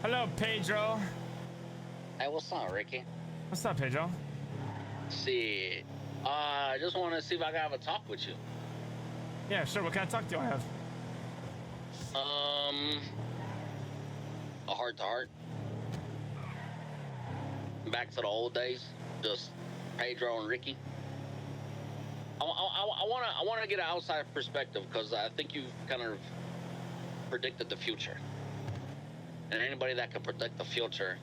Hello, Pedro. Hey, what's up, Ricky? What's up, Pedro? See, I just want to see if I can have a talk with you. Yeah, sure. What kind of talk do I have? A heart to heart. Back to the old days, just Pedro and Ricky. I want to get an outside perspective because I think you've kind of predicted the future, and anybody that can predict the future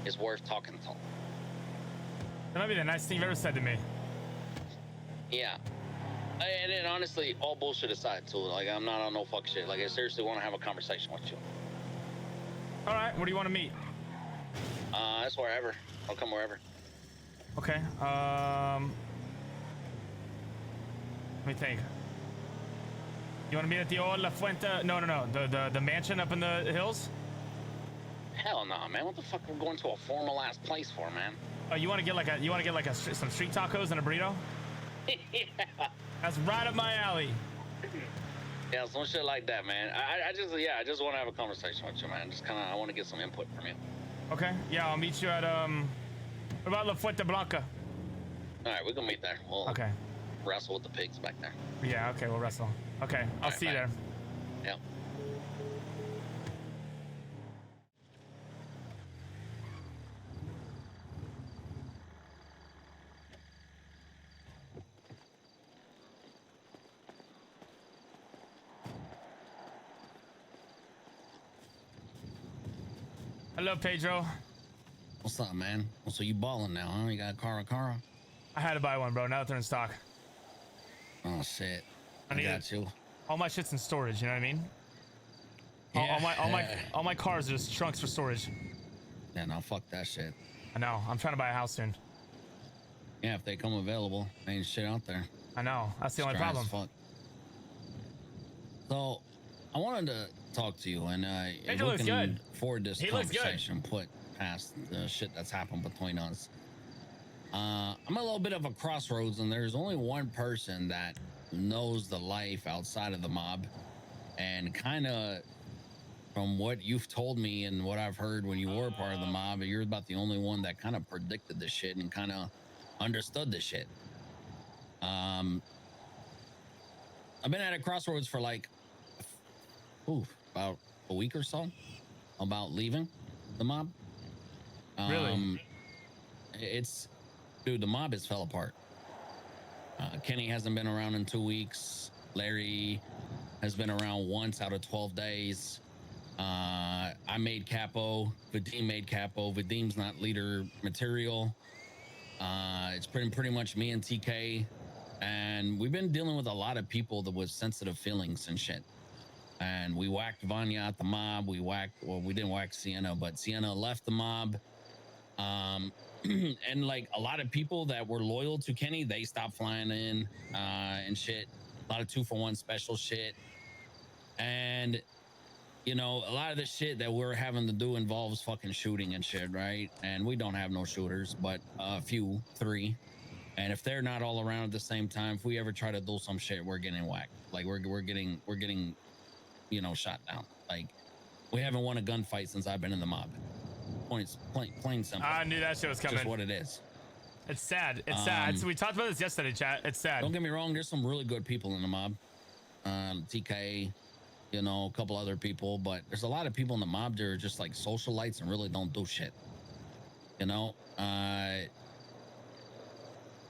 is worth talking to. That might be the nicest thing you've ever said to me. Yeah. And then honestly, all bullshit aside too, like I'm not on no fuck shit. Like I seriously want to have a conversation with you. All right, where do you want to meet? That's wherever. I'll come wherever. Okay. Let me think. You want to meet at the old 𝒊𝒛𝒛? No. The mansion up in the hills? Hell no, man. What the fuck are we going to a formal ass place for, man? Oh, you want to get like some street tacos and a burrito? Yeah. That's right up my alley. Yeah, some shit like that, man. I just want to have a conversation with you, man. Just kind of, I want to get some input from you. Okay. Yeah, I'll meet you at what about 𝒊𝒛𝒛? All right, we can meet there. We'll okay. Wrestle with the pigs back there. Yeah. Okay, we'll wrestle. Okay, I'll see you there. Yeah. Hello, Pedro. What's up, man? So you balling now, huh? You got a car? I had to buy one, bro. Now that they're in stock. Oh shit! I got you. All my shit's in storage. You know what I mean? Yeah. All my cars are just trunks for storage. Yeah, no, fuck that shit. I know. I'm trying to buy a house soon. Yeah, if they come available, ain't shit out there. I know. That's the only problem. Fuck. So, I wanted to talk to you, and if we can good. forward this conversation, put past the shit that's happened between us. I'm a little bit of a crossroads, and there's only one person that knows the life outside of the mob, and kind of from what you've told me and what I've heard when you were part of the mob, you're about the only one that kind of predicted the shit and kind of understood the shit. I've been at a crossroads for like about a week or so about leaving the mob. Really? Dude, the mob has fell apart. Kenny hasn't been around in 2 weeks. Larry has been around once out of 12 days. I made capo. Vadim made capo. Vadim's not leader material. It's pretty much me and TK. And we've been dealing with a lot of people that with sensitive feelings and shit. And we whacked Vanya at the mob. We didn't whack Sienna, but Sienna left the mob. And like a lot of people that were loyal to Kenny, they stopped flying in and shit. A lot of 2-for-1 special shit. And you know, a lot of the shit that we're having to do involves fucking shooting and shit, right? And we don't have no shooters, but a few, 3. And if they're not all around at the same time, if we ever try to do some shit, we're getting whacked. Like we're getting, you know, shot down. Like we haven't won a gunfight since I've been in the mob. Plain simple. I knew that shit was coming. Just what it is. It's sad. It's sad. So we talked about this yesterday, chat. It's sad. Don't get me wrong. There's some really good people in the mob. TK, you know, a couple other people, but there's a lot of people in the mob that are just like socialites and really don't do shit. You know,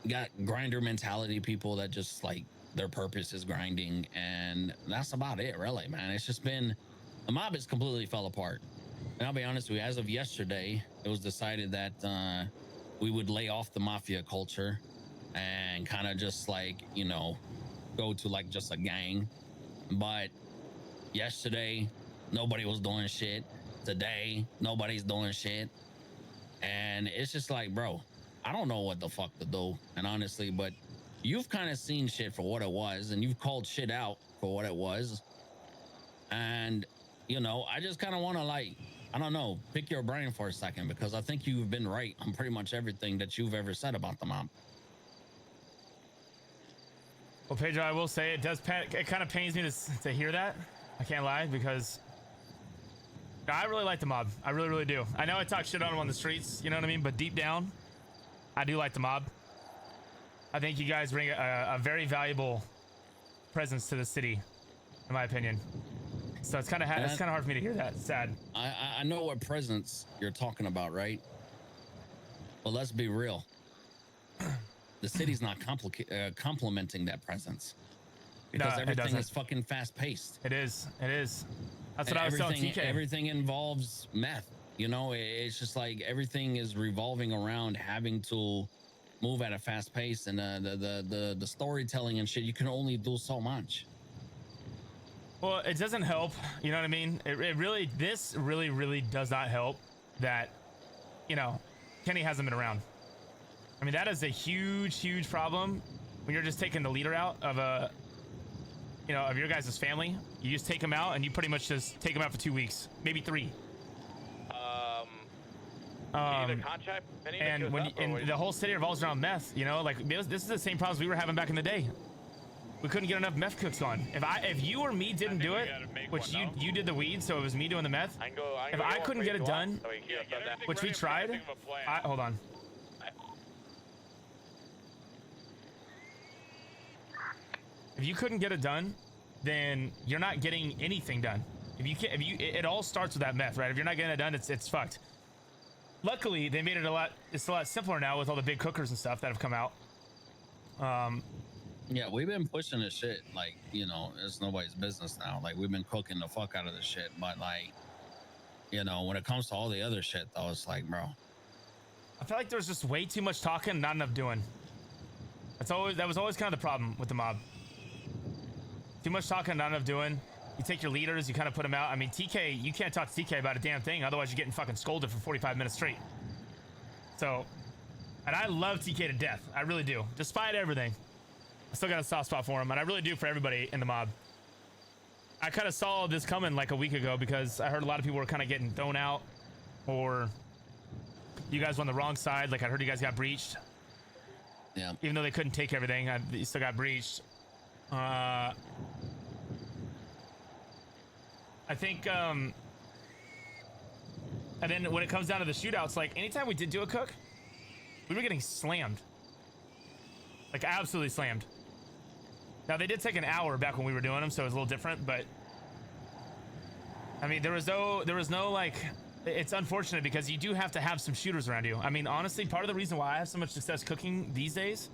got grinder mentality people that just like their purpose is grinding, and that's about it, really, man. It's just been, the mob has completely fell apart. And I'll be honest with you, as of yesterday, it was decided that we would lay off the mafia culture and kind of just like, you know, go to like just a gang. But yesterday, nobody was doing shit. Today, nobody's doing shit. And it's just like, bro, I don't know what the fuck to do. And honestly, but you've kind of seen shit for what it was, and you've called shit out for what it was. And, you know, I just kind of want to like, I don't know, pick your brain for a second, because I think you've been right on pretty much everything that you've ever said about the mob. Well, Pedro, I will say it kind of pains me to hear that. I can't lie, because I really like the mob. I really, really do. I know I talk shit on them on the streets, you know what I mean? But deep down, I do like the mob. I think you guys bring a very valuable presence to the city, in my opinion. So it's kind of hard for me to hear that. It's sad. I know what presence you're talking about, right? But let's be real. The city's not complementing that presence because everything is fucking fast paced. It is. It is. That's what I was telling TK. Everything involves meth. You know, it's just like everything is revolving around having to move at a fast pace, and the storytelling and shit. You can only do so much. Well, it doesn't help. You know what I mean? This really does not help that, you know, Kenny hasn't been around. I mean, that is a huge problem when you're just taking the leader out of of your guys' family. You just take him out and you pretty much just take him out for 2 weeks, maybe 3. And the whole city revolves around meth, you know, like this is the same problems we were having back in the day. We couldn't get enough meth cooks on. If you or me didn't do it, which you did the weed, so it was me doing the meth. If I couldn't get it done, which we tried, hold on. If you couldn't get it done, then you're not getting anything done. It all starts with that meth, right? If you're not getting it done, it's fucked. Luckily, they made it it's a lot simpler now with all the big cookers and stuff that have come out. Yeah, we've been pushing this shit like, you know, it's nobody's business now. Like, we've been cooking the fuck out of this shit, but like, you know, when it comes to all the other shit, though, it's like, bro, I feel like there's just way too much talking, not enough doing. That was always kind of the problem with the mob. Too much talking, not enough doing. You take your leaders, you kind of put them out. I mean, TK, you can't talk to TK about a damn thing, otherwise you're getting fucking scolded for 45 minutes straight. So, and I love TK to death. I really do. Despite everything, I still got a soft spot for him, and I really do for everybody in the mob. I kind of saw this coming like a week ago because I heard a lot of people were kind of getting thrown out, or you guys were on the wrong side. Like, I heard you guys got breached. Yeah. Even though they couldn't take everything, you still got breached. I think, and then when it comes down to the shootouts, like anytime we did do a cook, we were getting slammed. Like absolutely slammed. Now they did take an hour back when we were doing them, so it was a little different, but I mean, there was no like, it's unfortunate because you do have to have some shooters around you. I mean, honestly, part of the reason why I have so much success cooking these days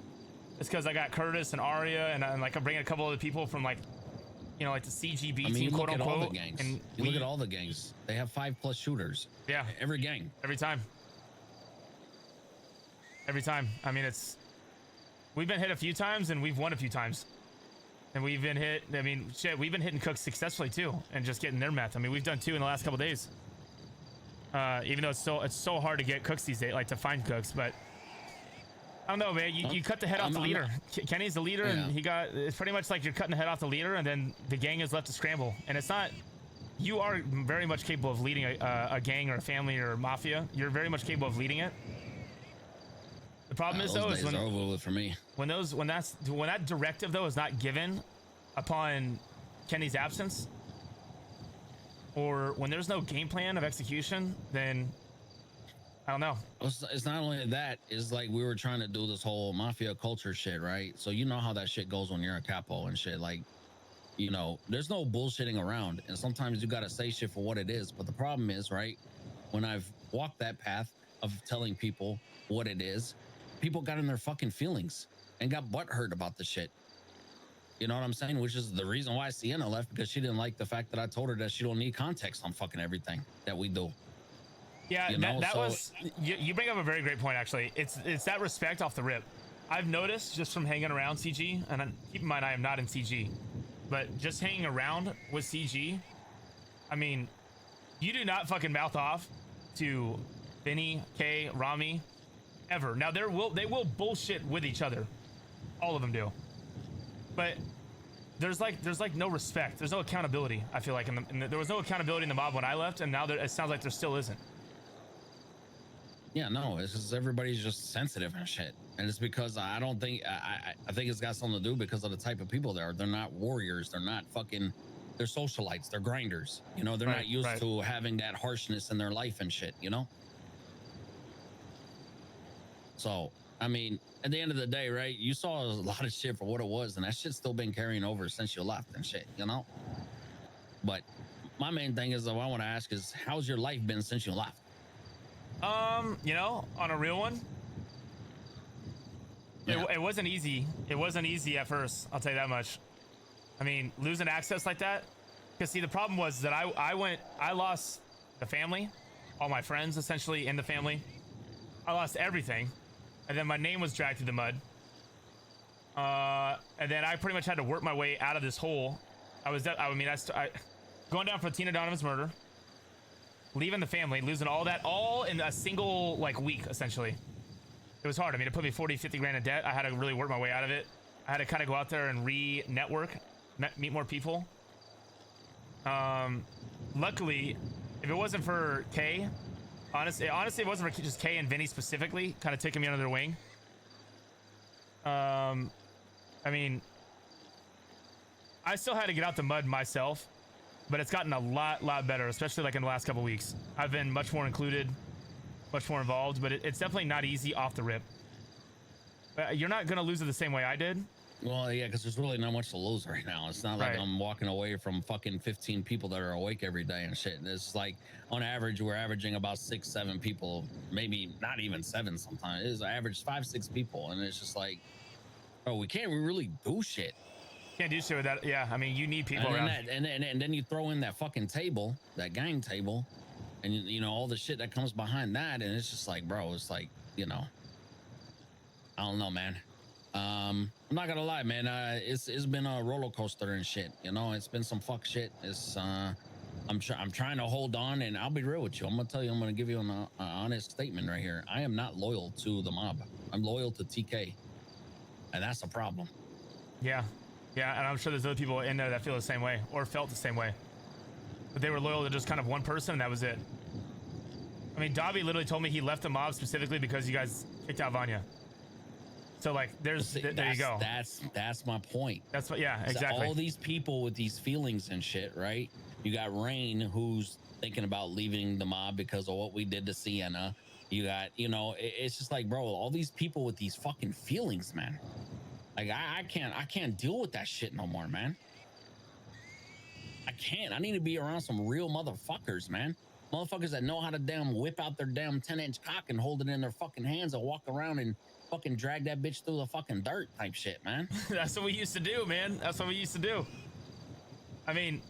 is because I got Curtis and Arya, and like I'm bringing a couple other people from like, you know, like the CGB team, quote unquote. All the gangs. And you look at all the gangs. They have 5+ shooters. Yeah. Every gang. Every time. Every time. I mean, we've been hit a few times and we've won a few times. And we've been hit, I mean, shit, we've been hitting cooks successfully too, and just getting their meth. I mean, we've done 2 in the last couple days. Even though it's so hard to get cooks these days, like to find cooks, but I don't know, man. You cut the head off the leader. Kenny's the leader, and it's pretty much like you're cutting the head off the leader, and then the gang is left to scramble. And it's not, you are very much capable of leading a gang or a family or a mafia. You're very much capable of leading it. The problem is though, is when over with for me. When that directive though is not given upon Kenny's absence, or when there's no game plan of execution, then I don't know. It's not only that, it's like we were trying to do this whole mafia culture shit, right? So you know how that shit goes when you're a capo and shit. Like, you know, there's no bullshitting around, and sometimes you gotta say shit for what it is. But the problem is, right, when I've walked that path of telling people what it is, people got in their fucking feelings and got butthurt about the shit. You know what I'm saying? Which is the reason why Sienna left, because she didn't like the fact that I told her that she don't need context on fucking everything that we do. Yeah, you bring up a very great point, actually. It's that respect off the rip. I've noticed just from hanging around CG, and keep in mind I am not in CG, but just hanging around with CG, I mean, you do not fucking mouth off to Vinny, Kay, Ramee, ever. Now they will bullshit with each other, all of them do, but there's like no respect. There's no accountability. I feel like there was no accountability in the mob when I left, and now it sounds like there still isn't. Yeah, no, it's just everybody's just sensitive and shit, and it's because I think it's got something to do because of the type of people they are. They're not warriors. They're not fucking they're socialites, they're grinders, you know, they're not used to having that harshness in their life and shit, you know. So I mean, at the end of the day, right, you saw a lot of shit for what it was, and that shit's still been carrying over since you left and shit, you know. But my main thing is, though, I want to ask is, how's your life been since you left? You know, on a real one, it wasn't easy. It wasn't easy at first, I'll tell you that much. I mean, losing access like that, because see, the problem was that I lost the family, all my friends essentially in the family. I lost everything, and then my name was dragged through the mud. And then I pretty much had to work my way out of this hole. I going down for Tina Donovan's murder, leaving the family, losing all that, all in a single like week essentially. It was hard. I mean, it put me 40-50 grand in debt. I had to really work my way out of it. I had to kind of go out there and re-network, meet more people. Luckily, if it wasn't for Kay, honestly, it wasn't for just Kay and Vinny specifically, kind of taking me under their wing. I mean, I still had to get out the mud myself, but it's gotten a lot better, especially like in the last couple weeks. I've been much more included, much more involved, but it's definitely not easy off the rip. You're not gonna lose it the same way I did. Well, yeah, because there's really not much to lose right now. It's not like I'm walking away from fucking 15 people that are awake every day and shit. It's like, on average, we're averaging about 6-7 people, maybe not even 7 sometimes. It is average 5-6 people, and it's just like, oh, we can't really do shit. Can't do shit with that. Yeah, I mean, you need people around. And then you throw in that fucking table, that gang table, and you know all the shit that comes behind that, and it's just like, bro, it's like, you know, I don't know, man. I'm not gonna lie, man. It's been a roller coaster and shit. You know, it's been some fuck shit. It's I'm trying to hold on, and I'll be real with you. I'm gonna tell you, I'm gonna give you an honest statement right here. I am not loyal to the mob. I'm loyal to TK, and that's a problem. Yeah, and I'm sure there's other people in there that feel the same way or felt the same way. But they were loyal to just kind of one person, and that was it. I mean, Dobby literally told me he left the mob specifically because you guys kicked out Vanya. So like, there you go. That's my point. That's what, yeah, exactly. So all these people with these feelings and shit, right? You got Rain, who's thinking about leaving the mob because of what we did to Sienna. You got, you know, it's just like, bro, all these people with these fucking feelings, man. Like, I can't deal with that shit no more, man. I can't. I need to be around some real motherfuckers, man. Motherfuckers that know how to damn whip out their damn 10-inch cock and hold it in their fucking hands and walk around and fucking drag that bitch through the fucking dirt type shit, man. That's what we used to do, man. That's what we used to do. I mean,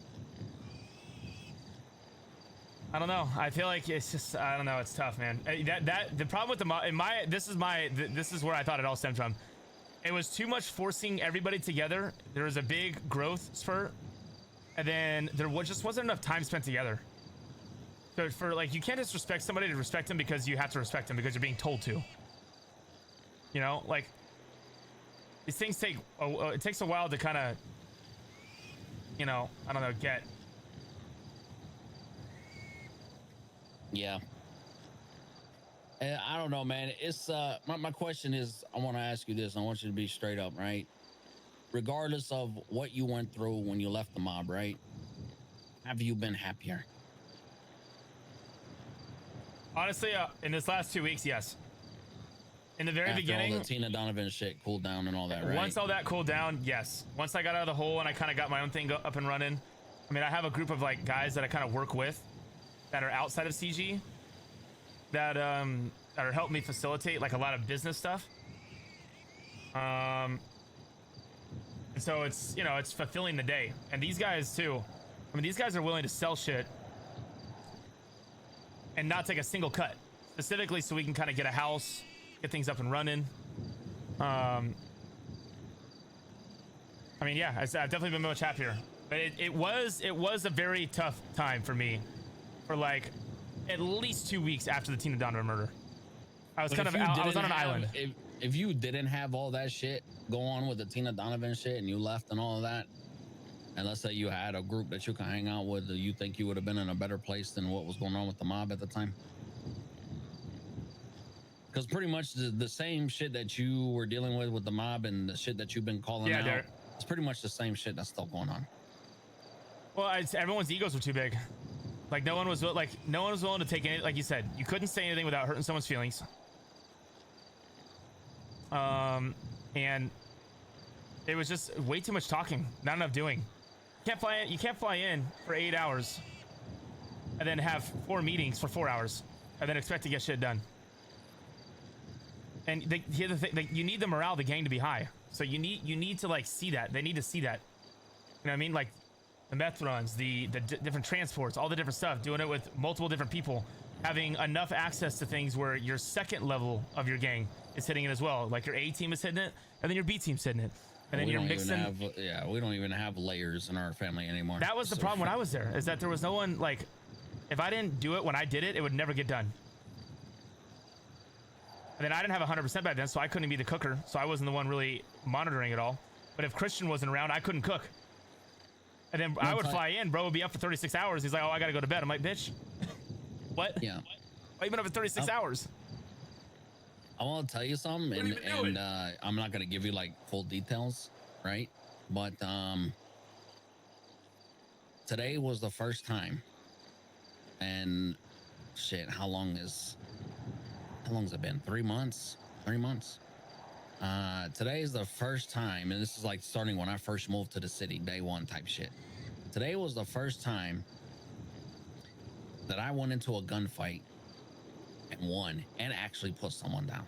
I don't know. I feel like it's just, I don't know. It's tough, man. The problem with the mob, this is where I thought it all stemmed from. It was too much forcing everybody together. There was a big growth spurt, and then there just wasn't enough time spent together. So for like, you can't just respect somebody to respect them because you have to respect them because you're being told to. You know, like, these things it takes a while to kind of, you know, I don't know, get. Yeah. I don't know, man. It's my question is, I want to ask you this. I want you to be straight up, right? Regardless of what you went through when you left the mob, right? Have you been happier? Honestly, in this last 2 weeks, yes. In the very beginning, all the Tina Donovan shit cooled down and all that, right? Once all that cooled down, yes. Once I got out of the hole and I kind of got my own thing up and running. I mean, I have a group of like guys that I kind of work with that are outside of CG that are helping me facilitate like a lot of business stuff. And so it's, you know, it's fulfilling the day. And these guys too. I mean, these guys are willing to sell shit and not take a single cut, specifically so we can kind of get a house, get things up and running. I mean, yeah, I've definitely been much happier. But it was a very tough time for me, for like at least 2 weeks after the Tina Donovan murder. I was kind of out, I was on an island. If you didn't have all that shit go on with the Tina Donovan shit and you left and all of that, and let's say you had a group that you can hang out with, do you think you would have been in a better place than what was going on with the mob at the time? Because pretty much the same shit that you were dealing with the mob and the shit that you've been calling out, it's pretty much the same shit that's still going on. Well, everyone's egos were too big. Like no one was willing to take any. Like you said, you couldn't say anything without hurting someone's feelings. And it was just way too much talking, not enough doing. You can't fly in for 8 hours and then have 4 meetings for 4 hours and then expect to get shit done. And here's the thing, you need the morale of the gang to be high. So you need to like see that. They need to see that. You know what I mean? Like the meth runs, the different transports, all the different stuff, doing it with multiple different people, having enough access to things where your second level of your gang is hitting it as well. Like your A team is hitting it, and then your B team's hitting it. And then you're mixing. We don't even have layers in our family anymore. That was the problem when I was there, is that there was no one, like, if I didn't do it when I did it, it would never get done. And then I didn't have 100% back then, so I couldn't be the cooker, so I wasn't the one really monitoring it all. But if Christian wasn't around, I couldn't cook. And then I would fly in, bro would be up for 36 hours. He's like, oh, I gotta go to bed. I'm like, bitch. What? Yeah. Why you been up for 36 hours? I want to tell you something, and I'm not gonna give you like full details, right? But today was the first time, and shit, how long has it been? 3 months? 3 months. Today is the first time, and this is like starting when I first moved to the city, day one type shit. Today was the first time that I went into a gunfight and won and actually put someone down.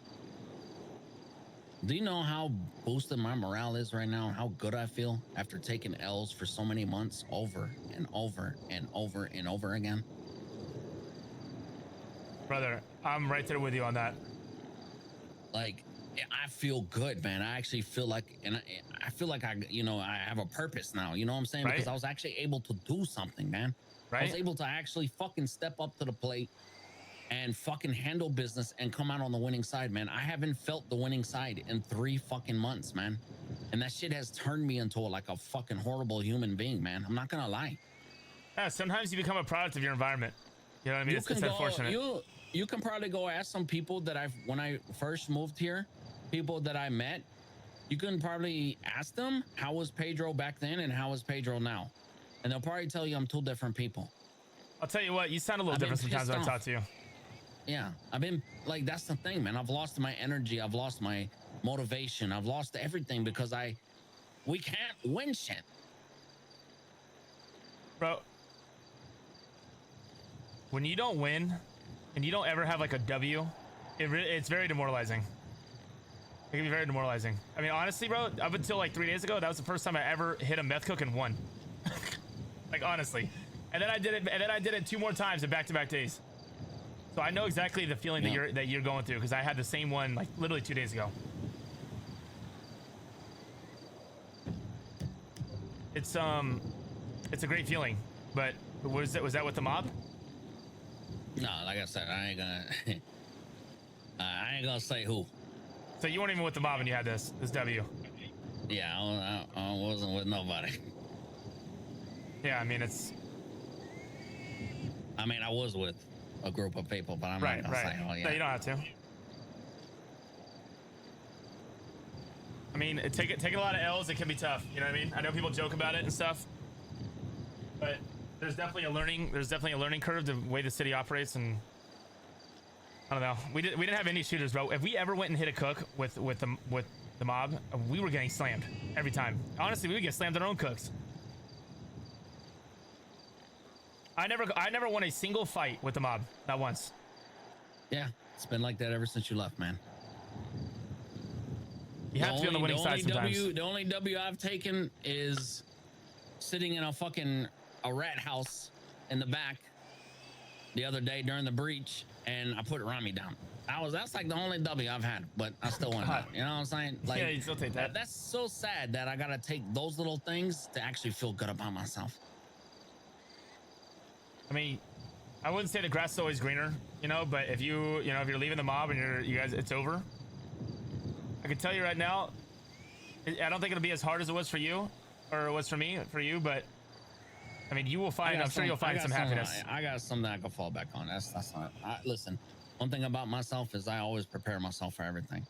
Do you know how boosted my morale is right now? How good I feel after taking L's for so many months over and over and over and over again? Brother, I'm right there with you on that. Like, I feel good, man. I actually feel like, and I feel like I have a purpose now. You know what I'm saying? Right. Because I was actually able to do something, man. Right. I was able to actually fucking step up to the plate and fucking handle business and come out on the winning side, man. I haven't felt the winning side in 3 fucking months, man. And that shit has turned me into like a fucking horrible human being, man. I'm not gonna lie. Yeah, sometimes you become a product of your environment. You know what I mean? It's unfortunate. You can probably go ask some people that when I first moved here, people that I met, you can probably ask them, how was Pedro back then and how is Pedro now? And they'll probably tell you I'm 2 different people. I'll tell you what, you sound a little different sometimes when I talk to you. Yeah, I've been like, that's the thing, man. I've lost my energy. I've lost my motivation. I've lost everything because we can't win shit. Bro, when you don't win and you don't ever have like a W, it's very demoralizing. It can be very demoralizing. I mean, honestly, bro, up until like 3 days ago, that was the first time I ever hit a meth cook and won. Like, honestly. And then I did it 2 more times in back-to-back days. So I know exactly the feeling that you're going through, because I had the same one like literally 2 days ago. It's a great feeling, but was that with the mob? No, like I said, I ain't gonna say who. So you weren't even with the mob and you had this W. Yeah, I wasn't with nobody. Yeah, I mean I was with a group of people, but I'm not gonna say, oh yeah. No, you don't have to. I mean, taking a lot of L's, it can be tough. You know what I mean? I know people joke about it and stuff, but there's definitely a learning curve the way the city operates, and I don't know. We didn't have any shooters, bro. If we ever went and hit a cook with the mob, we were getting slammed every time. Honestly, we would get slammed on our own cooks. I never won a single fight with the mob, not once. Yeah, it's been like that ever since you left, man. You have to be on the winning side sometimes. The only W I've taken is sitting in a rat house in the back the other day during the breach, and I put Ramee down. That's like the only W I've had, but I still won that. You know what I'm saying? Like, yeah, you still take that. That's so sad that I gotta take those little things to actually feel good about myself. I mean, I wouldn't say the grass is always greener, you know, but if you're leaving the mob and you guys, it's over. I can tell you right now, I don't think it'll be as hard as it was for you, or it was for me, for you, but I mean, you will find, I'm sure you'll find some happiness. I got something I can fall back on. That's not, listen, one thing about myself is I always prepare myself for everything.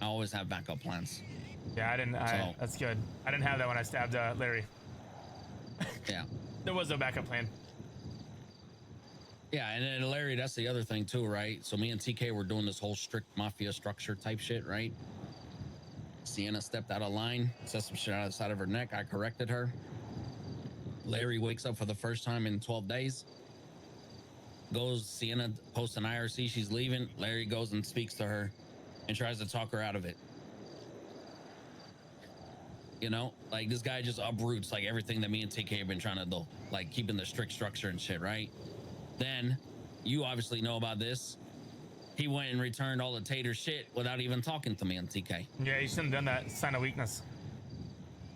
I always have backup plans. Yeah, that's good. I didn't have that when I stabbed Larry. Yeah. There was no backup plan. Yeah, and then Larry, that's the other thing too, right? So me and TK were doing this whole strict mafia structure type shit, right? Sienna stepped out of line, said some shit out of the side of her neck. I corrected her. Larry wakes up for the first time in 12 days. Goes, Sienna posts an IRC, she's leaving. Larry goes and speaks to her and tries to talk her out of it. You know, like this guy just uproots like everything that me and TK have been trying to do, like keeping the strict structure and shit, right? Then you obviously know about this. He went and returned all the tater shit without even talking to me and TK. Yeah, you shouldn't have done that. Sign of weakness.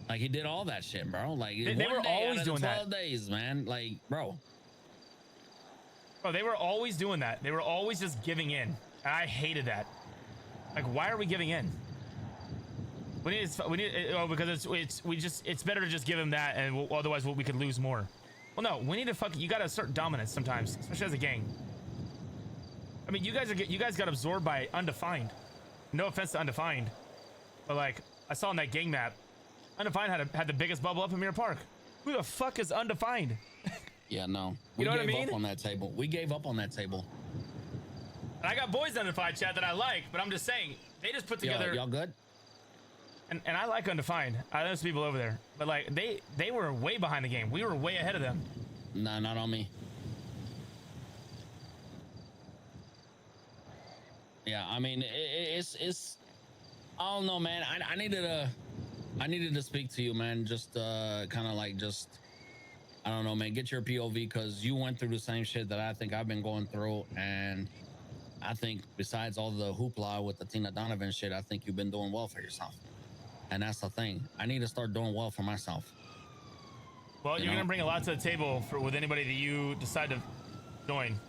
Like he did all that shit, bro. Like they were always doing 12 that. days, man. Like, bro. Bro, they were always doing that. They were always just giving in. And I hated that. Like, why are we giving in? Because it's better to just give him that, and otherwise we could lose more. Well, no, we need to you gotta assert dominance sometimes, especially as a gang. I mean, you guys got absorbed by Undefined. No offense to Undefined, but like I saw on that gang map, Undefined had the biggest bubble up in Mirror Park. Who the fuck is Undefined? Yeah, no. You know what I mean? We gave up on that table. We gave up on that table. And I got boys in Undefined chat that I like, but I'm just saying they just put together. Y'all good? And I like Undefined. I know some people over there, but like they were way behind the game. We were way ahead of them. Nah, not on me. Yeah, I mean it's I don't know, man. I needed to speak to you, man. Just kind of like I don't know, man. Get your POV, because you went through the same shit that I think I've been going through, and I think besides all the hoopla with the Tina Donovan shit, I think you've been doing well for yourself. And that's the thing. I need to start doing well for myself. Well, you're gonna bring a lot to the table with anybody that you decide to join.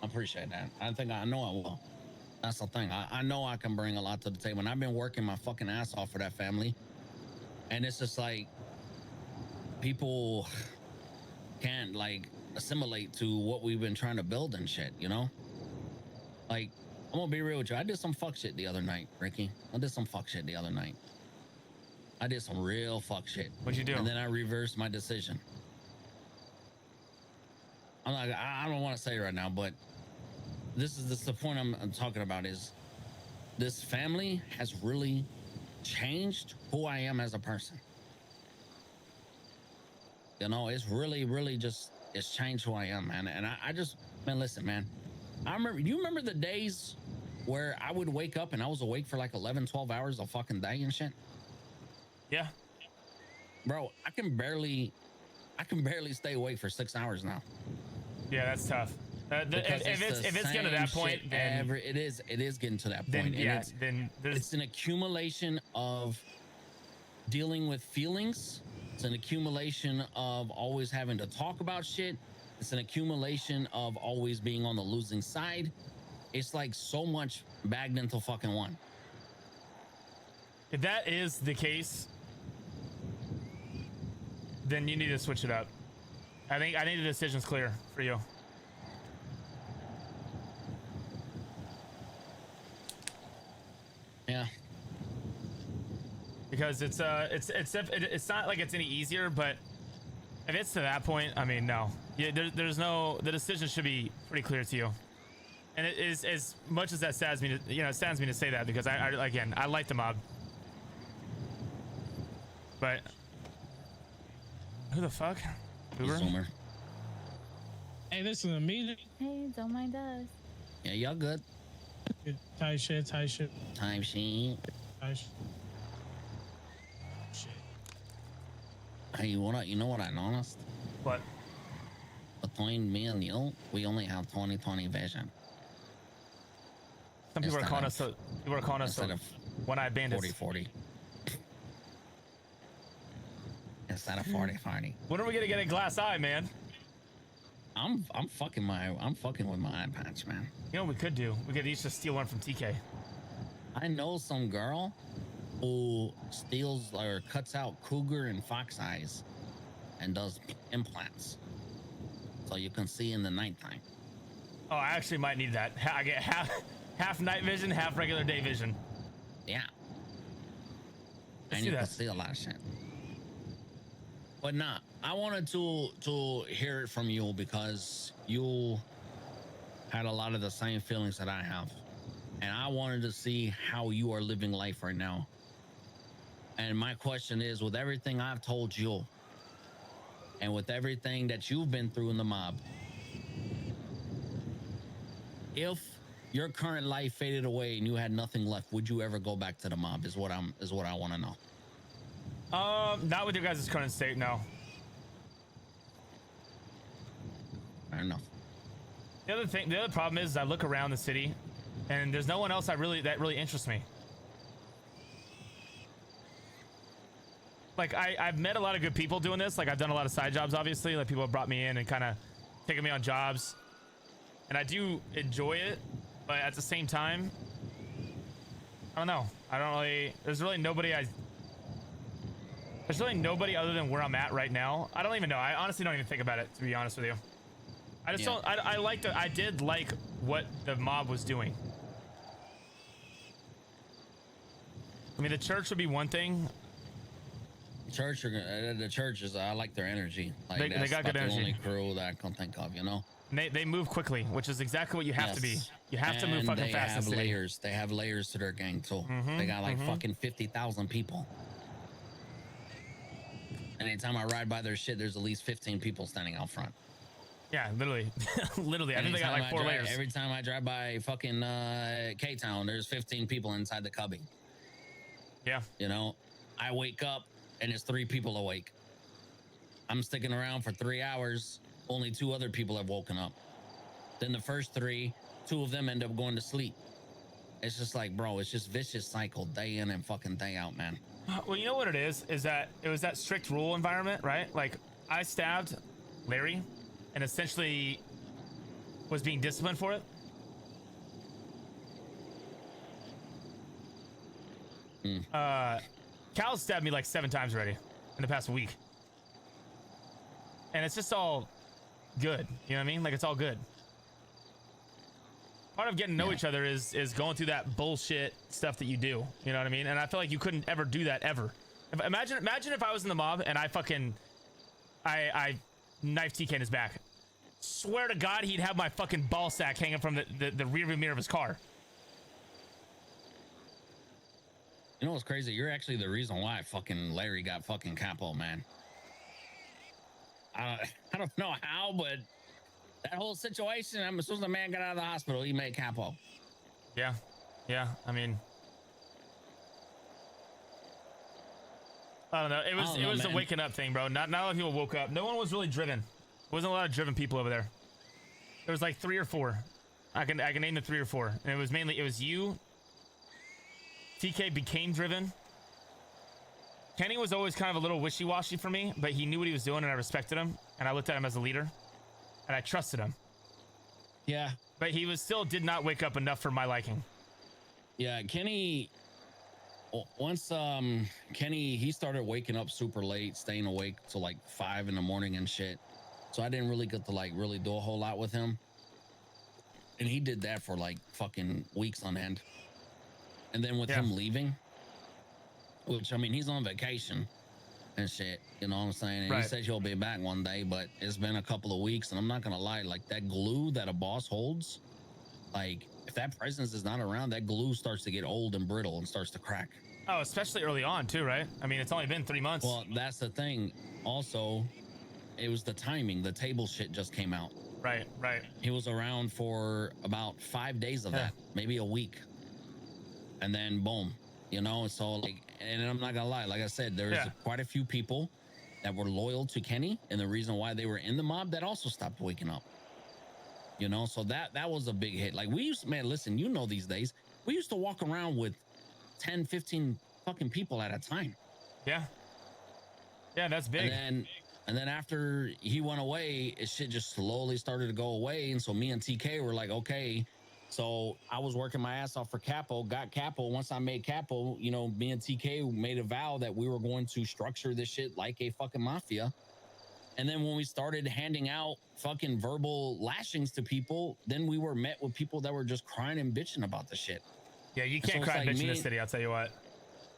I appreciate that. I know I will. That's the thing. I know I can bring a lot to the table, and I've been working my fucking ass off for that family. And it's just like people can't like assimilate to what we've been trying to build and shit, you know? Like, I'm gonna be real with you. I did some fuck shit the other night, Ricky. I did some fuck shit the other night. I did some real fuck shit. What'd you do? And then I reversed my decision. I don't want to say it right now, but this is the point I'm talking about is this family has really changed who I am as a person. You know, it's really just, it's changed who I am, man. And I just, man, listen, man. You remember the days where I would wake up and I was awake for like 11, 12 hours a fucking day and shit? Yeah. Bro, I can barely stay awake for 6 hours now. Yeah, that's tough. If it's getting to that point, then it is getting to that point. Then, yeah, then it's an accumulation of dealing with feelings. It's an accumulation of always having to talk about shit. It's an accumulation of always being on the losing side. It's like so much bagged into fucking one. If that is the case, then you need to switch it up. I think the decision's clear for you. Yeah. Because it's not like it's any easier, but if it's to that point, I mean, no. Yeah, there's no, the decision should be pretty clear to you. And it is, as much as that saddens me to, it saddens me to say that, because I like the mob. But who the fuck? Zoomer. Hey, this is a meeting. Hey, don't mind us. Yeah, y'all good. Tight shit. Time sheet. Tight shit. Hey, you know what I noticed? What? Between me and you, we only have 20/20 vision. Some people are calling us instead of one-eyed bandits. 40/40. Instead of 40/40. When are we gonna get a glass eye, man? I'm fucking with my eye patch, man. You know what we could do? We could each just steal one from TK. I know some girl who steals or cuts out cougar and fox eyes and does implants, so you can see in the nighttime. Oh, I actually might need that. I get half night vision, half regular day vision. Yeah. Let's And do you can that. see a lot of shit. But nah, I wanted to hear it from you because you had a lot of the same feelings that I have, and I wanted to see how you are living life right now. And my question is, with everything I've told you, and with everything that you've been through in the mob, if your current life faded away and you had nothing left, would you ever go back to the mob? Is what I want to know. Not with your guys' current state, no. Fair enough. The other problem is I look around the city, and there's no one else that really interests me. Like I've met a lot of good people doing this. Like I've done a lot of side jobs, obviously. Like people have brought me in and kind of taken me on jobs, and I do enjoy it. But at the same time, I don't know. I don't really. There's really nobody other than where I'm at right now. I don't even know. I honestly don't even think about it, to be honest with you. I just don't. I did like what the mob was doing. I mean, the church would be one thing. The church is. I like their energy. Like they got good energy. The only crew that I can think of, you know. And they move quickly, which is exactly what you have to be. You have to move fucking fast. They have layers. They have layers to their gang too. They got like fucking 50,000 people. Anytime I ride by their shit, there's at least 15 people standing out front. Yeah, literally. Literally. I think they got like 4 layers. Every time I drive by fucking K-Town, there's 15 people inside the cubby. Yeah. You know, I wake up and there's 3 people awake. I'm sticking around for 3 hours. Only 2 other people have woken up. Then the first 3, 2 of them end up going to sleep. It's just like, bro, it's just vicious cycle day in and fucking day out, man. Well, you know what it is that it was that strict rule environment, right? Like I stabbed Larry and essentially was being disciplined for it. Cal stabbed me like 7 times already in the past week. And it's just all good. You know what I mean? Like it's all good. Part of getting to know each other is going through that bullshit stuff that you do. You know what I mean? And I feel like you couldn't ever do that ever. Imagine if I was in the mob and I knifed TK in his back. Swear to God, he'd have my fucking ball sack hanging from the rearview mirror of his car. You know what's crazy? You're actually the reason why fucking Larry got fucking capo, man. I don't know how, but that whole situation, I'm assuming the man got out of the hospital, he made capo. Yeah. I mean, I don't know. It was a waking up thing, bro. Not a lot of people woke up. No one was really driven. Wasn't a lot of driven people over there. There was like 3 or 4. I can name the 3 or 4, and it was you. TK became driven. Kenny was always kind of a little wishy-washy for me, but he knew what he was doing, and I respected him, and I looked at him as a leader, and I trusted him. Yeah. But he did not wake up enough for my liking. Yeah, Kenny, once Kenny, he started waking up super late, staying awake till like 5 in the morning and shit. So I didn't really get to like really do a whole lot with him. And he did that for like fucking weeks on end. And then with him leaving, which I mean, he's on vacation and shit, you know what I'm saying? And he said he'll be back one day, but it's been a couple of weeks, and I'm not gonna lie, like that glue that a boss holds, like if that presence is not around, that glue starts to get old and brittle and starts to crack. Oh, especially early on too, right? I mean, it's only been 3 months. Well, that's the thing. Also, it was the timing. The table shit just came out. Right. He was around for about 5 days of that, maybe a week. And then boom, you know, so like, and I'm not gonna lie, like I said, there's quite a few people that were loyal to Kenny, and the reason why they were in the mob that also stopped waking up. You know, so that was a big hit. Like we used to, man, listen, you know, these days we used to walk around with 10, 15 fucking people at a time. Yeah, that's big. And then after he went away, it shit just slowly started to go away. And so me and TK were like, okay. So I was working my ass off for capo, got capo. Once I made capo, you know, me and TK made a vow that we were going to structure this shit like a fucking mafia. And then when we started handing out fucking verbal lashings to people, then we were met with people that were just crying and bitching about the shit. Yeah, you can't cry and bitch in this city, I'll tell you what.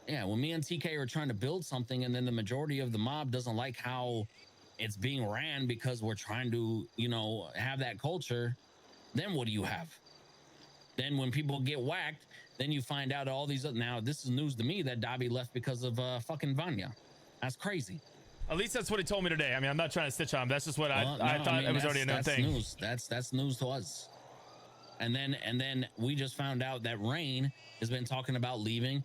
when me and TK are trying to build something, and then the majority of the mob doesn't like how it's being ran because we're trying to, you know, have that culture, then what do you have? Then when people get whacked, then you find out all these. Now this is news to me that Dobby left because of fucking Vanya. That's crazy. At least that's what he told me today. I mean, I'm not trying to stitch on him. That's just what I thought. It was already a known thing. News. That's news to us. And then we just found out that Rain has been talking about leaving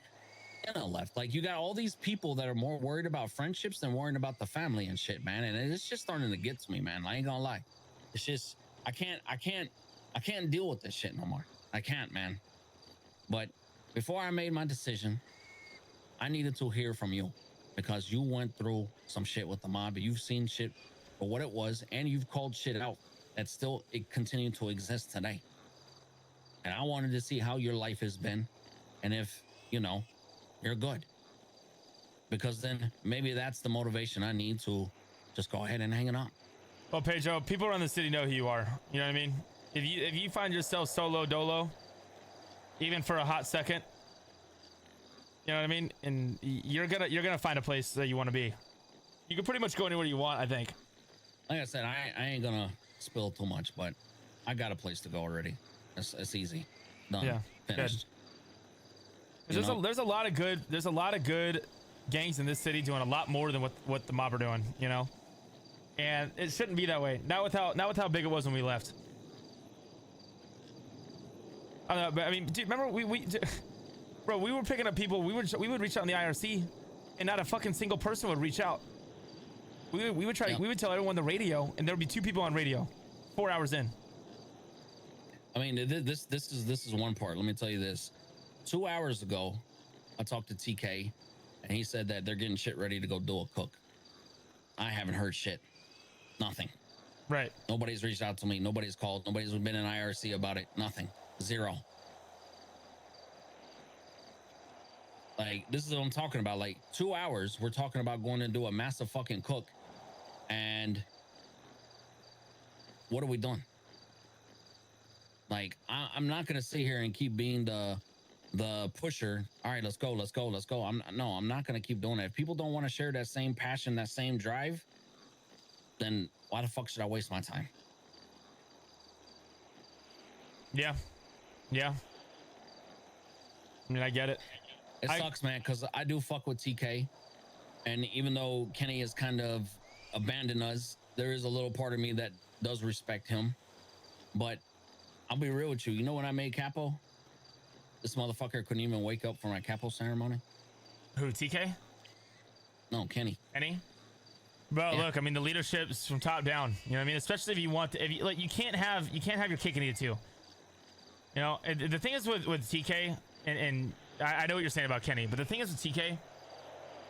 and left. Like, you got all these people that are more worried about friendships than worrying about the family and shit, man. And it's just starting to get to me, man. I ain't gonna lie. It's just I can't deal with this shit no more. I can't, man. But before I made my decision, I needed to hear from you, because you went through some shit with the mob. You've seen shit for what it was, and you've called shit out that still it continued to exist today. And I wanted to see how your life has been, and if, you know, you're good. Because then maybe that's the motivation I need to just go ahead and hang it up. Well, Pedro, people around the city know who you are. You know what I mean? If you find yourself solo dolo, even for a hot second, you know what I mean? And you're gonna find a place that you want to be. You can pretty much go anywhere you want, I think. Like I said, I ain't gonna spill too much, but I got a place to go already. It's easy. Done. Yeah. Finished. There's a lot of good gangs in this city doing a lot more than what the mob are doing, you know? And it shouldn't be that way. Not with how big it was when we left. I don't know, but I mean, dude, remember bro, we were picking up people. We would reach out in the IRC, and not a fucking single person would reach out. We would try. Yeah. We would tell everyone the radio, and there would be 2 people on radio, 4 hours in. I mean, this is one part. Let me tell you this. 2 hours ago, I talked to TK, and he said that they're getting shit ready to go do a cook. I haven't heard shit. Nothing. Right. Nobody's reached out to me. Nobody's called. Nobody's been in IRC about it. Nothing. Zero. Like, this is what I'm talking about. Like, 2 hours, we're talking about going to do a massive fucking cook. And what are we doing? Like, I'm not going to sit here and keep being the pusher. All right, let's go. I'm not going to keep doing that. If people don't want to share that same passion, that same drive, then why the fuck should I waste my time? Yeah. I mean, I get it. It sucks, man, because I do fuck with TK. And even though Kenny has kind of abandoned us, there is a little part of me that does respect him. But I'll be real with you. You know when I made Capo? This motherfucker couldn't even wake up for my Capo ceremony. Who, TK? No, Kenny. Kenny? Bro, yeah. Look, I mean, the leadership's from top down. You know what I mean? Especially if you want to, like, you can't have your cake and eat it too. You know, and the thing is with TK, and I know what you're saying about Kenny, but the thing is with TK,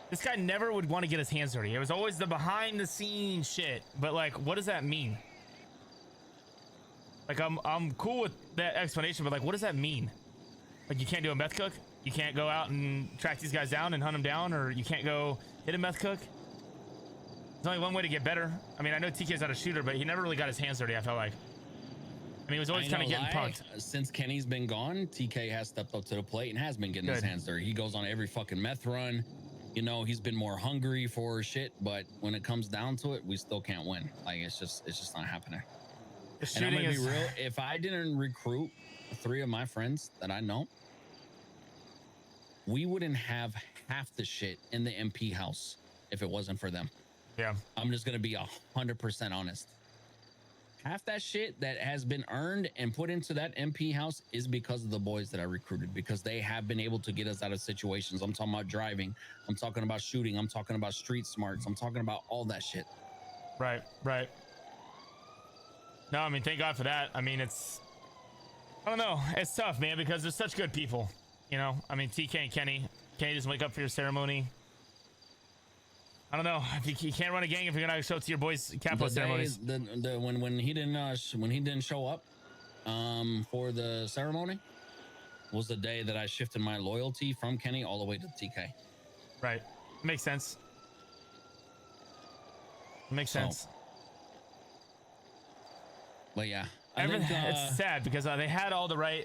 this guy never would want to get his hands dirty. It was always the behind the scenes shit. But like, what does that mean? Like, I'm cool with that explanation, but like, what does that mean? Like, you can't do a meth cook? You can't go out and track these guys down and hunt them down, or you can't go hit a meth cook? There's only one way to get better. I mean, I know TK's not a shooter, but he never really got his hands dirty, I felt like. I mean, he was always kind of getting punked. Since Kenny's been gone, TK has stepped up to the plate and has been getting his hands dirty. He goes on every fucking meth run. You know, he's been more hungry for shit, but when it comes down to it, we still can't win. Like, it's just not happening. And I'm gonna be real. If I didn't recruit 3 of my friends that I know, we wouldn't have half the shit in the MP house if it wasn't for them. Yeah. I'm just gonna be 100% honest. Half that shit that has been earned and put into that MP house is because of the boys that I recruited, because they have been able to get us out of situations. I'm talking about driving. I'm talking about shooting. I'm talking about street smarts. I'm talking about all that shit. Right. No, I mean, thank God for that. I mean, I don't know. It's tough, man, because there's such good people, you know? I mean, TK and Kenny doesn't wake up for your ceremony. I don't know. You can't run a gang if you're gonna show up to your boys' Capo ceremonies. When he didn't show up for the ceremony was the day that I shifted my loyalty from Kenny all the way to TK. Right. Makes sense. Sense. But yeah, it's sad because they had all the right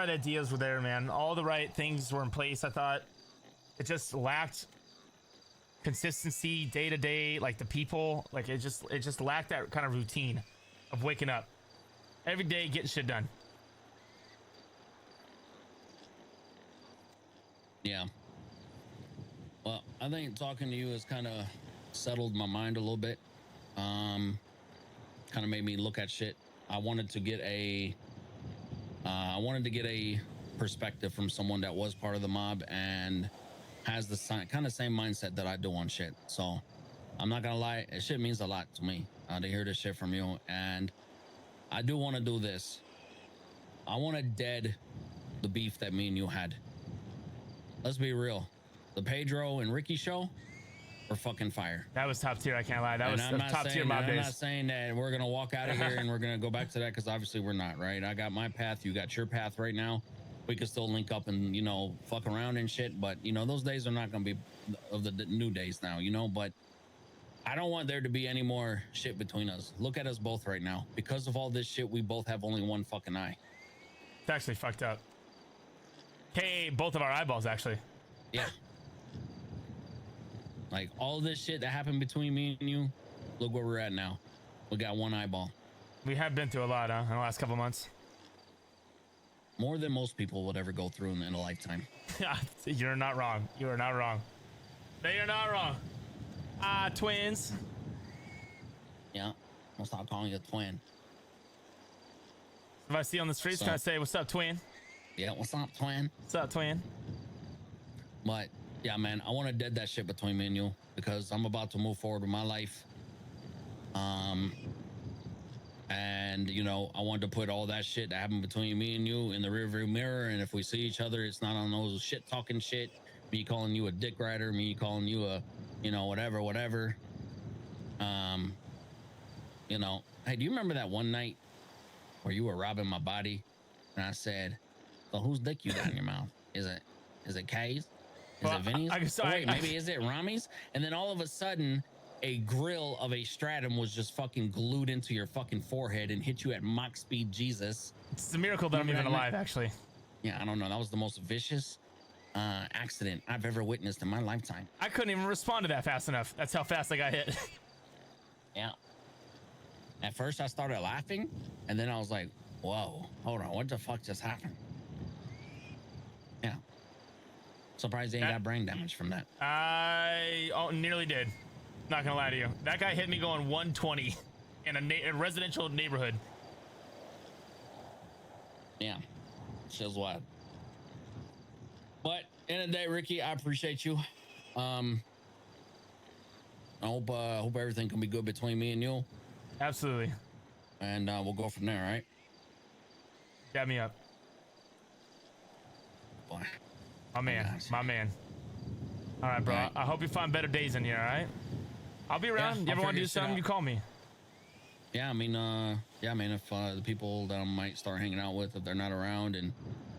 ideas were there, man. All the right things were in place, I thought. It just lacked consistency day to day, like the people, like it just lacked that kind of routine of waking up every day, getting shit done. Yeah. Well, I think talking to you has kind of settled my mind a little bit. Kind of made me look at shit. I wanted to get a perspective from someone that was part of the mob and has the kind of same mindset that I do on shit. So I'm not gonna lie, it shit means a lot to me to hear this shit from you. And I do want to do this. I want to dead the beef that me and you had. Let's be real. The Pedro and Ricky show were fucking fire. That was top tier. I can't lie. That was top tier mob days. I'm not saying that we're gonna walk out of here and we're gonna go back to that, because obviously we're not, right? I got my path, you got your path right now. We could still link up and, you know, fuck around and shit, but you know, those days are not gonna be of the new days now, you know. But I don't want there to be any more shit between us. Look at us both right now. Because of all this shit, we both have only one fucking eye. It's actually fucked up. Hey, both of our eyeballs, actually. Yeah. Like all this shit that happened between me and you, look where we're at now. We got one eyeball. We have been through a lot, in the last couple months. More than most people would ever go through in a lifetime. You're not wrong. You are not wrong. No, you're not wrong. Twins. Yeah. I'll stop calling you a twin. If I see you on the streets, can I say, what's up, twin? Yeah, what's up, twin? What's up, twin? But yeah, man, I want to dead that shit between me and you, because I'm about to move forward with my life. And you know, I wanted to put all that shit that happened between me and you in the rearview mirror. And if we see each other, it's not on those shit talking shit. Me calling you a dick rider, me calling you a, you know, whatever. You know, hey, do you remember that one night where you were robbing my body, and I said, "So whose dick you got in your mouth? Is it Kay's? Is it Vinny's? Wait, maybe is it Ramee's?" And then all of a sudden, a grill of a stratum was just fucking glued into your fucking forehead and hit you at Mach speed, Jesus. It's a miracle that I'm even alive, actually. Yeah, I don't know. That was the most vicious accident I've ever witnessed in my lifetime. I couldn't even respond to that fast enough. That's how fast I got hit. Yeah. At first, I started laughing, and then I was like, "Whoa, hold on, what the fuck just happened?" Yeah. Surprised they ain't got brain damage from that. I nearly did. Not gonna lie to you. That guy hit me going 120 in a residential neighborhood. Yeah. Shit's wild. But end of the day, Ricky, I appreciate you. I hope everything can be good between me and you. Absolutely. And we'll go from there, all right? Dab me up. Boy. My man. My man. All right, bro. All right. I hope you find better days in here, all right? I'll be around. Yeah, you ever I'll want to figure do shit something, out. you call me. Yeah, I mean, if the people that I might start hanging out with, if they're not around and,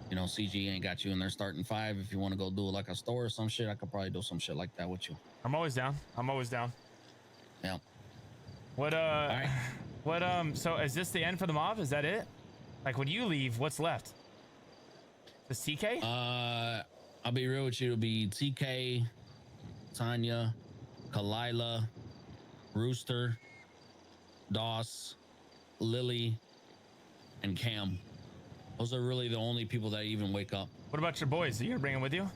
you know, CG ain't got you and they're starting 5, if you want to go do like a store or some shit, I could probably do some shit like that with you. I'm always down. I'm always down. Yeah. What, All right. what, so is this the end for the mob? Is that it? Like, when you leave, what's left? The TK? I'll be real with you. It'll be TK, Tanya, Kalila, Rooster, Doss, Lily, and Cam. Those are really the only people that even wake up. What about your boys? Are you gonna bring them with you?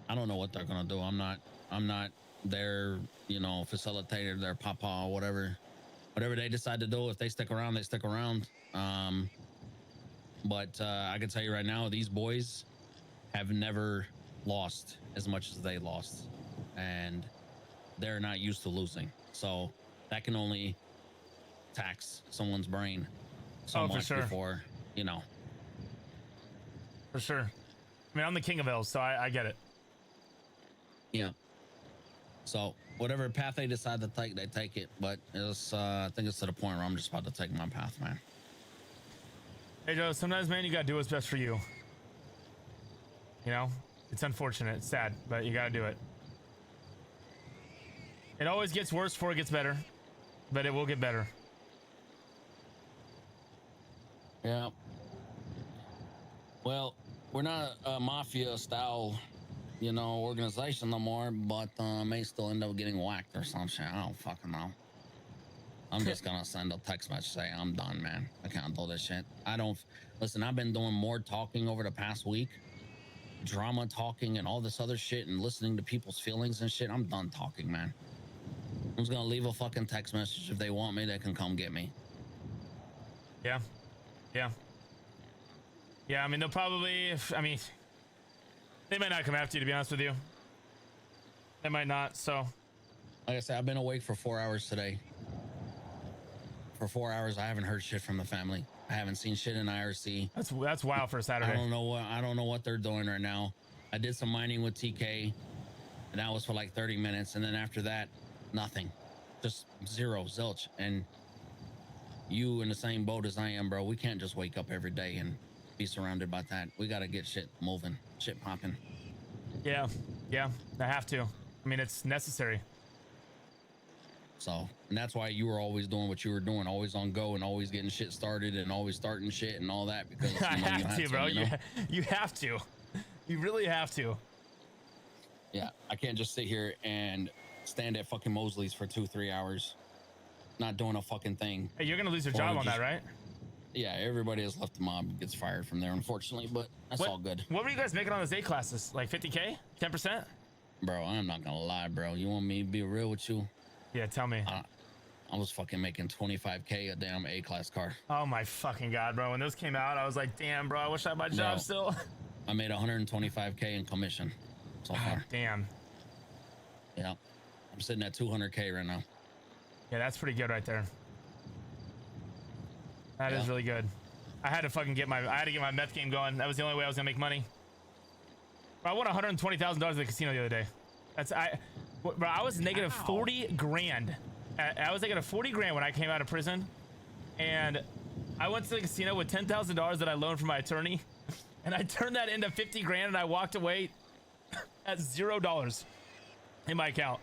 I don't know what they're gonna do. I'm not their, you know, facilitator, their papa, whatever they decide to do. If they stick around, they stick around. But I can tell you right now, these boys have never lost as much as they lost, and they're not used to losing. So that can only tax someone's brain so much before, you know. For sure. I mean, I'm the king of L's, so I get it. Yeah. So whatever path they decide to take, they take it. But it's I think it's to the point where I'm just about to take my path, man. Hey, Joe, sometimes, man, you gotta do what's best for you. You know? It's unfortunate. It's sad, but you gotta do it. It always gets worse before it gets better, but it will get better. Yeah. Well, we're not a mafia style you know, organization no more, but may still end up getting whacked or some shit. I don't fucking know. I'm just gonna send a text message say I'm done, man. I can't do this shit. I don't listen. I've been doing more talking over the past week, drama talking and all this other shit, and listening to people's feelings and shit. I'm done talking, man. I'm just gonna leave a fucking text message. If they want me, they can come get me. Yeah, yeah, yeah. I mean, they'll probably. I mean, they might not come after you. To be honest with you, they might not. So, like I said, I've been awake for 4 hours today. For 4 hours, I haven't heard shit from the family. I haven't seen shit in IRC. That's wild for a Saturday. I don't know what they're doing right now. I did some mining with TK, and that was for like 30 minutes, and then after that, nothing. Just zero, zilch. And you in the same boat as I am, bro. We can't just wake up every day and be surrounded by that. We got to get shit moving, shit popping. Yeah, yeah. I have to. I mean, it's necessary. So, and that's why you were always doing what you were doing, always on go and always getting shit started and always starting shit and all that, because I have to, bro. You have to. You really have to. Yeah, I can't just sit here and stand at fucking Mosley's for 2-3 hours, not doing a fucking thing. Hey, you're gonna lose your job on that, right? Yeah, everybody has left the mob gets fired from there, unfortunately, but that's all good. What were you guys making on those A classes? Like 50K? 10%? Bro, I'm not gonna lie, bro. You want me to be real with you? Yeah, tell me. I was fucking making 25K a damn A-class car. Oh my fucking god, bro. When those came out, I was like, damn, bro, I wish I had my job still. I made 125K in commission so far. Damn. Yeah. I'm sitting at 200K right now. Yeah, that's pretty good right there. That is really good. I had to get my meth game going. That was the only way I was gonna make money. Bro, I won $120,000 at the casino the other day. Bro, I was negative 40 grand. I was negative 40 grand when I came out of prison, and I went to the casino with $10,000 that I loaned from my attorney, and I turned that into 50 grand, and I walked away at $0 in my account.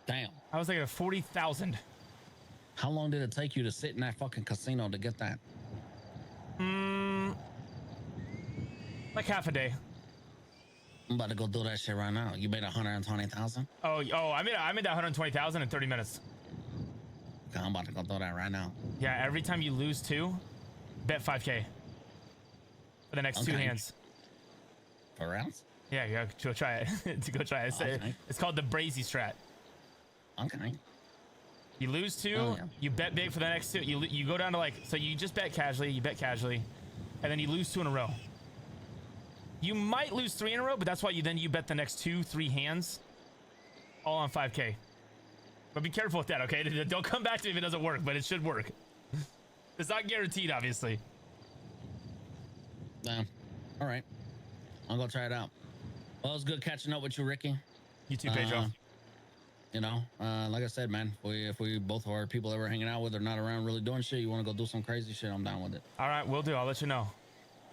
Damn. I was like at 40,000. How long did it take you to sit in that fucking casino to get that? Like half a day. I'm about to go do that shit right now. You made 120,000? Oh, I made that 120,000 in 30 minutes. Okay, I'm about to go do that right now. Yeah, every time you lose 2, bet 5K for the next 2 hands. For rounds? Yeah, go try it. To go try it. It's called the Brazy strat. Okay. You lose 2, you bet big for the next 2. You go down to so you just bet casually, and then you lose 2 in a row. You might lose 3 in a row, but that's why you bet the next 2-3 hands, all on 5K. But be careful with that, okay? Don't come back to me if it doesn't work, but it should work. It's not guaranteed, obviously. Damn. All right. I'll go try it out. Well, it was good catching up with you, Ricky. You too, Pedro. You know, like I said, man, if we both of our people that we're hanging out with are not around really doing shit, you want to go do some crazy shit, I'm down with it. All right, will do. I'll let you know.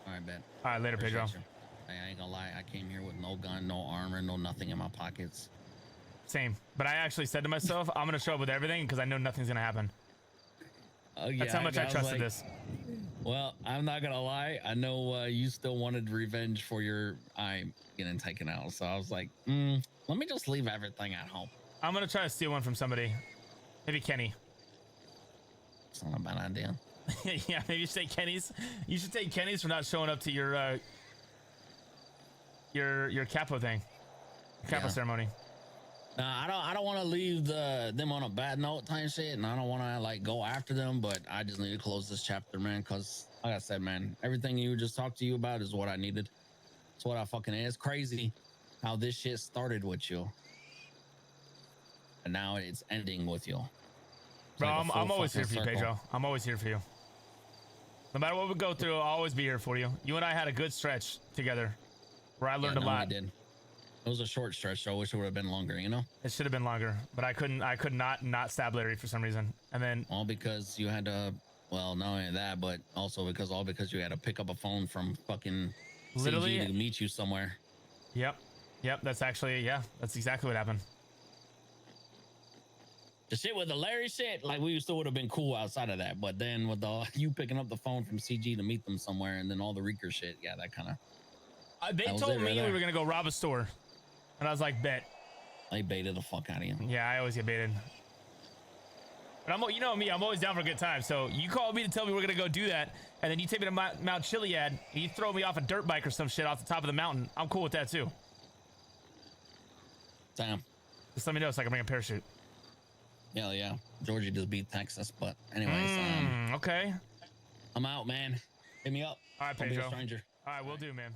All right, bet. All right, later, Pedro. Hey, I ain't gonna lie. I came here with no gun, no armor, no nothing in my pockets. Same. But I actually said to myself, I'm going to show up with everything because I know nothing's going to happen. That's how much I trusted this. Well, I'm not gonna lie. I know you still wanted revenge for your eye getting taken out, so I was like, let me just leave everything at home. I'm gonna try to steal one from somebody, maybe Kenny. It's not a bad idea. Yeah, maybe you should take Kenny's. You should take Kenny's for not showing up to your capo thing, capo ceremony. Nah, I don't want to leave them on a bad note type shit, and I don't want to go after them, but I just need to close this chapter, man, because like I said, man, everything you just talked to you about is what I needed. It's what I fucking is. It's crazy how this shit started with you, and now it's ending with you. Bro, I'm always here for you, Pedro. I'm always here for you. No matter what we go through, I'll always be here for you. You and I had a good stretch together where I learned a lot. We did. It was a short stretch, so I wish it would have been longer, you know? It should have been longer, but I could not stab Larry for some reason. And then all because you had to, well, not only that, but also because you had to pick up a phone from fucking literally CG to meet you somewhere. Yep. That's actually, that's exactly what happened. The shit with the Larry shit, we still would have been cool outside of that, but then with you picking up the phone from CG to meet them somewhere, and then all the Reeker shit, that kind of, They That was told it me right we there. were gonna go rob a store, and I was like, bet. They baited the fuck out of you. Yeah, I always get baited. But you know me, I'm always down for a good time. So you call me to tell me we're gonna go do that, and then you take me to Mount Chiliad, and you throw me off a dirt bike or some shit off the top of the mountain. I'm cool with that too. Damn. Just let me know so I can bring a parachute. Hell yeah. Georgia just beat Texas, but anyways, Okay. I'm out, man. Hit me up. All right, Don't be a Pedro. stranger. All right, we'll do, man.